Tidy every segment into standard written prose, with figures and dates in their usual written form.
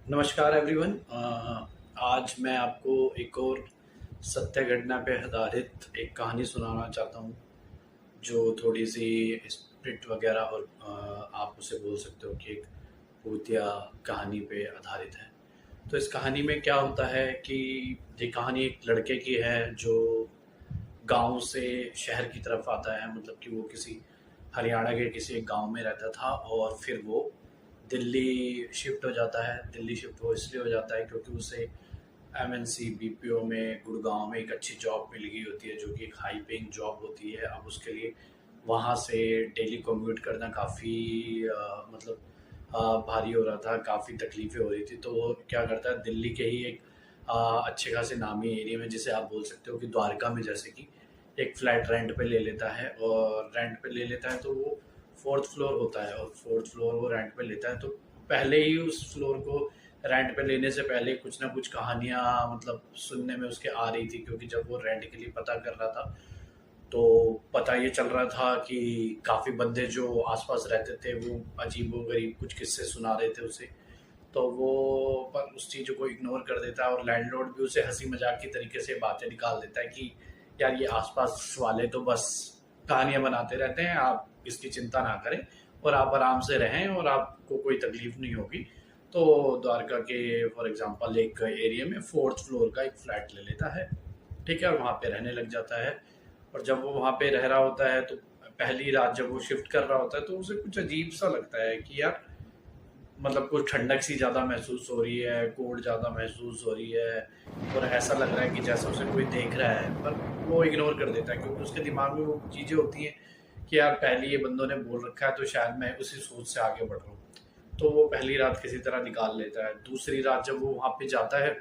नमस्कार एवरीवन। आज मैं आपको एक और सत्य घटना पे आधारित एक कहानी सुनाना चाहता हूँ, जो थोड़ी सी स्पिरिट वगैरह और आप उसे बोल सकते हो कि एक भूतिया कहानी पे आधारित है। तो इस कहानी में क्या होता है कि ये कहानी एक लड़के की है जो गांव से शहर की तरफ आता है। मतलब कि वो किसी हरियाणा के किसी एक गांव में रहता था और फिर वो दिल्ली शिफ्ट हो जाता है। दिल्ली शिफ्ट हो इसलिए हो जाता है क्योंकि उसे एमएनसी बीपीओ में गुड़गांव में एक अच्छी जॉब मिल गई होती है, जो कि एक हाई पेइंग जॉब होती है। अब उसके लिए वहाँ से डेली कम्यूट करना काफ़ी मतलब भारी हो रहा था, काफ़ी तकलीफ़ें हो रही थी। तो वो क्या करता है, दिल्ली के ही एक अच्छे खासे नामी एरिया में, जिसे आप बोल सकते हो कि द्वारका में, जैसे कि एक फ्लैट रेंट पे ले लेता है। और रेंट पे ले लेता है तो वो फोर्थ फ्लोर होता है, और फोर्थ फ्लोर वो रेंट पे लेता है। तो पहले ही उस फ्लोर को रेंट पे लेने से पहले कुछ ना कुछ कहानियाँ मतलब सुनने में उसके आ रही थी, क्योंकि जब वो रेंट के लिए पता कर रहा था तो पता ये चल रहा था कि काफ़ी बंदे जो आसपास रहते थे वो अजीबो-गरीब कुछ किस्से सुना रहे थे उसे। तो वो पर उस चीज़ को इग्नोर कर देता है, और लैंडलॉर्ड भी उसे हंसी मजाक की तरीके से बातें निकाल देता है कि यार ये आसपास वाले तो बस कहानियां बनाते रहते हैं, आप इसकी चिंता ना करें और आप आराम से रहें और आपको कोई तकलीफ नहीं होगी। तो द्वारका के फॉर एग्जांपल एक एरिया में फोर्थ फ्लोर का एक फ्लैट ले लेता है, ठीक है, और वहाँ पे रहने लग जाता है। और जब वो वहाँ पे रह रहा होता है तो पहली रात जब वो शिफ्ट कर रहा होता है तो उसे कुछ अजीब सा लगता है कि यार मतलब कुछ ठंडक सी ज़्यादा महसूस हो रही है, कोल्ड ज़्यादा महसूस हो रही है, और ऐसा लग रहा है कि जैसे उसे कोई देख रहा है। पर वो इग्नोर कर देता है क्योंकि उसके दिमाग में वो चीज़ें होती हैं कि यार पहले ये बंदों ने बोल रखा है तो शायद मैं उसी सोच से आगे बढ़ रहा हूँ। तो वो पहली रात किसी तरह निकाल लेता है। दूसरी रात जब वो वहाँ पे जाता है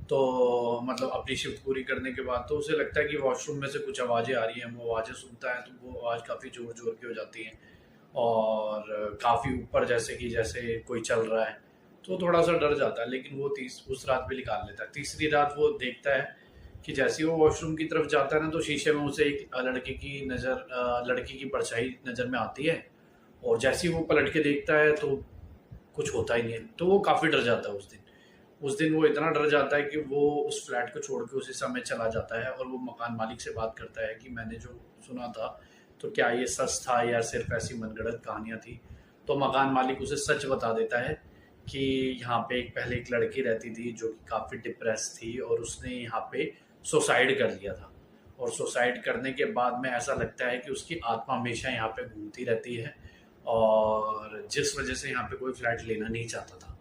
तो मतलब अपनी शिफ्ट पूरी करने के बाद तो उसे लगता है कि वॉशरूम में से कुछ आवाज़ें आ रही हैं। वो आवाज़ें सुनता है तो वो आवाज़ काफ़ी ज़ोर ज़ोर की हो जाती हैं, और काफ़ी ऊपर, जैसे कि जैसे कोई चल रहा है। तो थोड़ा सा डर जाता है, लेकिन वो उस रात भी निकाल लेता है। तीसरी रात वो देखता है कि जैसे ही वो वॉशरूम की तरफ जाता है ना, तो शीशे में उसे एक लड़की की परछाई नज़र में आती है। और जैसे ही वो पलट के देखता है तो कुछ होता ही नहीं है। तो वो काफ़ी डर जाता है उस दिन वो इतना डर जाता है कि वो उस फ्लैट को छोड़ के उसी समय चला जाता है, और वो मकान मालिक से बात करता है कि मैंने जो सुना था तो क्या ये सच था या सिर्फ ऐसी मनगढ़ंत कहानियां थी। तो मकान मालिक उसे सच बता देता है कि यहाँ पे पहले एक लड़की रहती थी जो कि काफ़ी डिप्रेस थी, और उसने यहाँ पे सुसाइड कर लिया था। और सुसाइड करने के बाद में ऐसा लगता है कि उसकी आत्मा हमेशा यहाँ पे घूमती रहती है, और जिस वजह से यहाँ पे कोई फ्लैट लेना नहीं चाहता था।